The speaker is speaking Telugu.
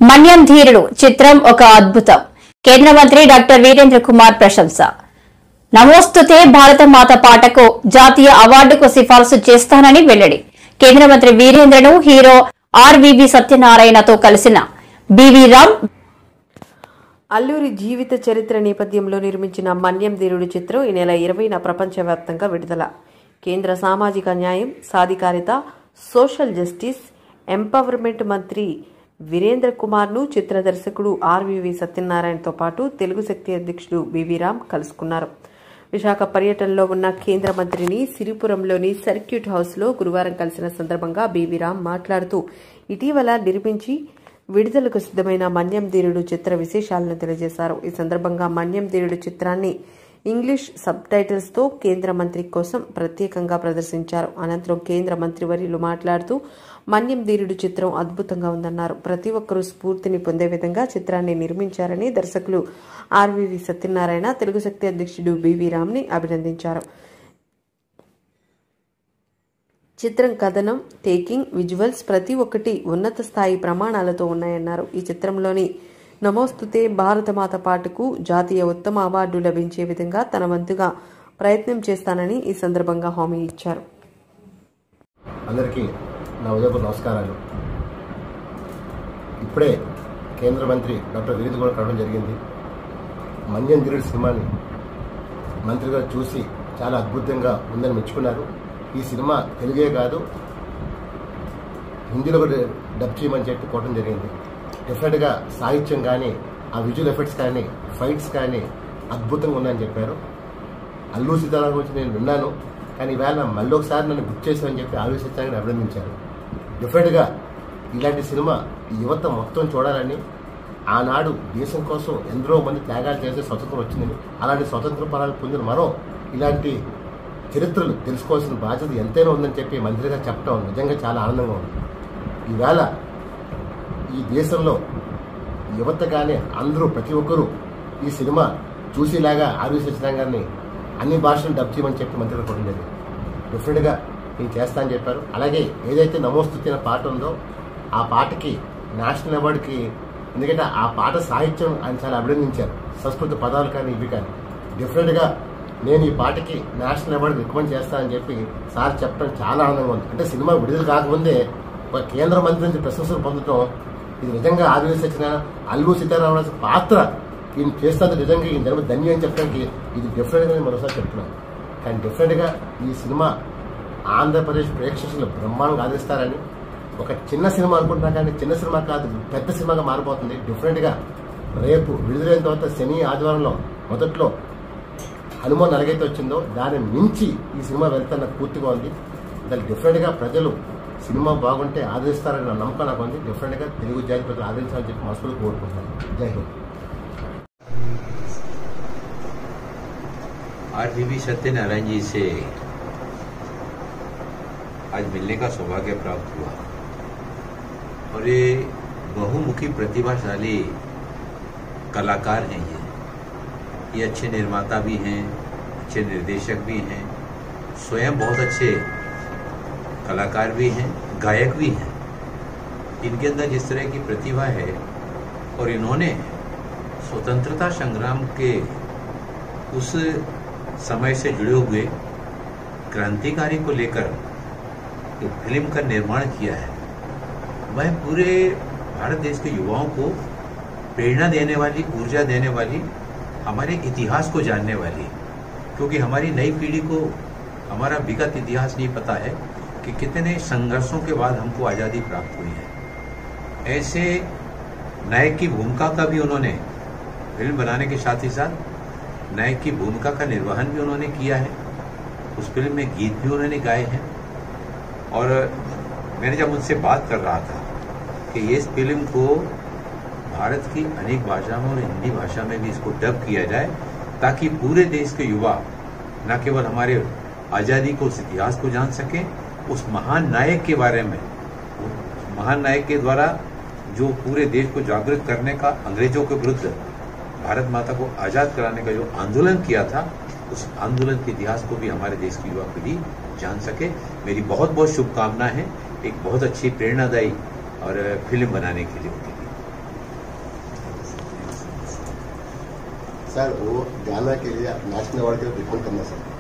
మన్యం ధీరుడు చిత్రం ఒక అద్భుతం. కేంద్ర మంత్రి డాక్టర్ వీరేంద్ర కుమార్ ప్రశంస. నమోస్తుతే భారత మాత పాటకు జాతీయ అవార్డుకు సిఫారసు చేస్తానని వెల్లడి. కేంద్ర మంత్రి వీరేంద్రను హీరో ఆర్వీవీ సత్యనారాయణతో కలిసిన బీవీ రామ్. అల్లూరి జీవిత చరిత్ర నేపథ్యంలో నిర్మించిన మన్యం ధీరుడు చిత్రం ఈ నెల 20న ప్రపంచవ్యాప్తంగా విడుదల. కేంద్ర సామాజిక న్యాయం, సాధికారిత, సోషల్ జస్టిస్, ఎంపవర్మెంట్ మంత్రి వీరేంద్ర కుమార్ను చిత్ర దర్శకుడు ఆర్వీవీ సత్యనారాయణతో పాటు తెలుగు శక్తి అధ్యక్షుడు బీవీ రామ్ కలుసుకున్నారు. విశాఖ పర్యటనలో ఉన్న కేంద్ర మంత్రిని సిరిపురంలోని సర్క్యూట్ హౌస్లో గురువారం కలిసిన సందర్భంగా బీవీ రామ్ మాట్లాడుతూ ఇటీవల నిర్మించి విడుదలకు సిద్ధమైన మన్యం ధీరుడు చిత్ర విశేషాలను తెలియజేశారు. ఈ సందర్భంగా మన్యం ధీరుడు చిత్రాన్ని ఇంగ్లీష్ సబ్ టైటిల్స్తో కేంద్ర మంత్రి కోసం ప్రత్యేకంగా ప్రదర్శించారు. అనంతరం కేంద్ర మంత్రివర్యులు మాట్లాడుతూ మన్యం ధీరుడు చిత్రం అద్భుతంగా ఉందన్నారు. ప్రతి ఒక్కరూ స్ఫూర్తిని పొందే విధంగా చిత్రాన్ని నిర్మించారని దర్శకులు ఆర్వీవీ సత్యనారాయణ, తెలుగు శక్తి అధ్యక్షుడు బీవీ రామ్ని అభినందించారు. చిత్రం కథనం, టేకింగ్, విజువల్స్ ప్రతి ఒక్కటి ఉన్నత స్థాయి ప్రమాణాలతో ఉన్నాయన్నారు. ఈ చిత్రంలోని నమోస్తుతే భారతమాత పాటకు జాతీయ ఉత్తమ అవార్డు లభించే విధంగా తన వంతుగా ప్రయత్నం చేస్తానని ఈ సందర్భంగా హామీ ఇచ్చారు. అందరికీ నా ఉదయపూర్ నమస్కారాలు. ఇప్పుడే కేంద్ర మంత్రి డాక్టర్ వీరేంద్ర కుమార్ కలవడం జరిగింది. మన్యం ధీరుడు సినిమాని మంత్రి గారు చూసి చాలా అద్భుతంగా ఉందని మెచ్చుకున్నారు. ఈ సినిమా తెలుగే కాదు, హిందీలో కూడా డబ్ చేయమని చెప్పి కోవడం జరిగింది. డెఫినెట్గా సాహిత్యం కానీ, ఆ విజువల్ ఎఫెక్ట్స్ కానీ, ఫైట్స్ కానీ అద్భుతంగా ఉన్నాయని చెప్పారు. అల్లూరి సీతారామన్ గురించి నేను విన్నాను, కానీ ఈవేళ మళ్ళీ ఒకసారి నన్ను గుర్తు చేశామని చెప్పి ఆలోచించాలని అభినందించారు. డెఫినెట్గా ఇలాంటి సినిమా యువత మొత్తం చూడాలని, ఆనాడు దేశం కోసం ఎందరో మంది త్యాగాలు చేసే స్వతంత్రం వచ్చిందని, అలాంటి స్వతంత్ర ఫలాలు పొందిన మనం ఇలాంటి చరిత్రలు తెలుసుకోవాల్సిన బాధ్యత ఎంతైనా ఉందని చెప్పి మంత్రిగా చెప్పడం నిజంగా చాలా ఆనందంగా ఉంది. ఈవేళ ఈ దేశంలో యువత కానీ అందరూ ప్రతి ఒక్కరూ ఈ సినిమా చూసేలాగా ఆర్వీ సత్యనారాయణ గారిని అన్ని భాషలు డబ్ చేయమని చెప్పి మంత్రి గారు కొట్టడం జరిగింది. డెఫినెట్గా నేను చేస్తా అని చెప్పారు. అలాగే ఏదైతే నమోస్తుతే పాట ఉందో ఆ పాటకి నేషనల్ అవార్డుకి, ఎందుకంటే ఆ పాట సాహిత్యం ఆయన చాలా అభినందించారు, సంస్కృత పదాలు కానీ ఇవి కానీ. డెఫినెట్గా నేను ఈ పాటకి నేషనల్ అవార్డు రికమెండ్ చేస్తానని చెప్పి సార్ చెప్పడం చాలా ఆనందంగా ఉంది. అంటే సినిమా విడుదల కాకముందే ఒక కేంద్ర మంత్రి నుంచి ప్రశంసలు పొందడం, ఇది నిజంగా ఆర్వీవీ సత్యనారాయణ, అల్లూరి సీతారామన్ పాత్ర ఈయన చేస్తే నిజంగా ఈయన జన్మ ధన్యం అని చెప్పడానికి ఇది డెఫినెట్గా నేను మరోసారి చెప్తున్నాను. కానీ డెఫినెట్గా ఈ సినిమా ఆంధ్రప్రదేశ్ ప్రేక్షకులు బ్రహ్మాండంగా ఆదరిస్తారని, ఒక చిన్న సినిమా అనుకుంటున్నా కానీ చిన్న సినిమా కాదు, పెద్ద సినిమాగా మారిపోతుంది. డెఫినెట్గా రేపు విడుదలైన తర్వాత శని ఆదివారంలో మొదట్లో హనుమాన్ ఎలాగైతే వచ్చిందో దాన్ని మించి ఈ సినిమా వెళ్తాను నాకు పూర్తిగా ఉంది. దానికి డెఫినెట్గా ప్రజలు సినిమా బాగుంటే ఆదరిస్తారని నా నమ్మకం నాకు ఉంది. డెఫినెట్గా తెలుగు జాతి ప్రజలు ఆదరించాలని చెప్పి మనసులో కోరుకుంటున్నాను. జై హింద్. आरवीवी सत्यनारायण जी से आज मिलने का सौभाग्य प्राप्त हुआ और ये बहुमुखी प्रतिभाशाली कलाकार हैं। ये अच्छे निर्माता भी हैं, अच्छे निर्देशक भी हैं, स्वयं बहुत अच्छे कलाकार भी हैं, गायक भी हैं। इनके अंदर जिस तरह की प्रतिभा है और इन्होंने स्वतंत्रता संग्राम के उस समय से जुड़े हुए क्रांतिकारी को लेकर जो फिल्म का निर्माण किया है, वह पूरे भारत देश के युवाओं को प्रेरणा देने वाली, ऊर्जा देने वाली, हमारे इतिहास को जानने वाली, क्योंकि हमारी नई पीढ़ी को हमारा विगत इतिहास नहीं पता है कि कितने संघर्षों के बाद हमको आज़ादी प्राप्त हुई है। ऐसे नायक की भूमिका का भी उन्होंने फिल्म बनाने के साथ ही साथ नायक की भूमिका का निर्वहन भी उन्होंने किया है। उस फिल्म में गीत भी उन्होंने गाए हैं। और मैंने जब उनसे बात कर रहा था कि ये इस फिल्म को भारत की अनेक भाषाओं और हिंदी भाषा में भी इसको डब किया जाए, ताकि पूरे देश के युवा न केवल हमारे आज़ादी को, उस इतिहास को जान सकें, उस महान नायक के बारे में, महान नायक के द्वारा जो पूरे देश को जागृत करने का, अंग्रेजों के विरुद्ध भारत माता को आजाद कराने का जो आंदोलन किया था, उस आंदोलन के इतिहास को भी हमारे देश की युवा पीढ़ी जान सके। मेरी बहुत बहुत शुभकामनाएं हैं एक बहुत अच्छी प्रेरणादायी और फिल्म बनाने के लिए। सर वो गाना के लिए नेशनल अवार्ड के लिए डिफेंड करना सर।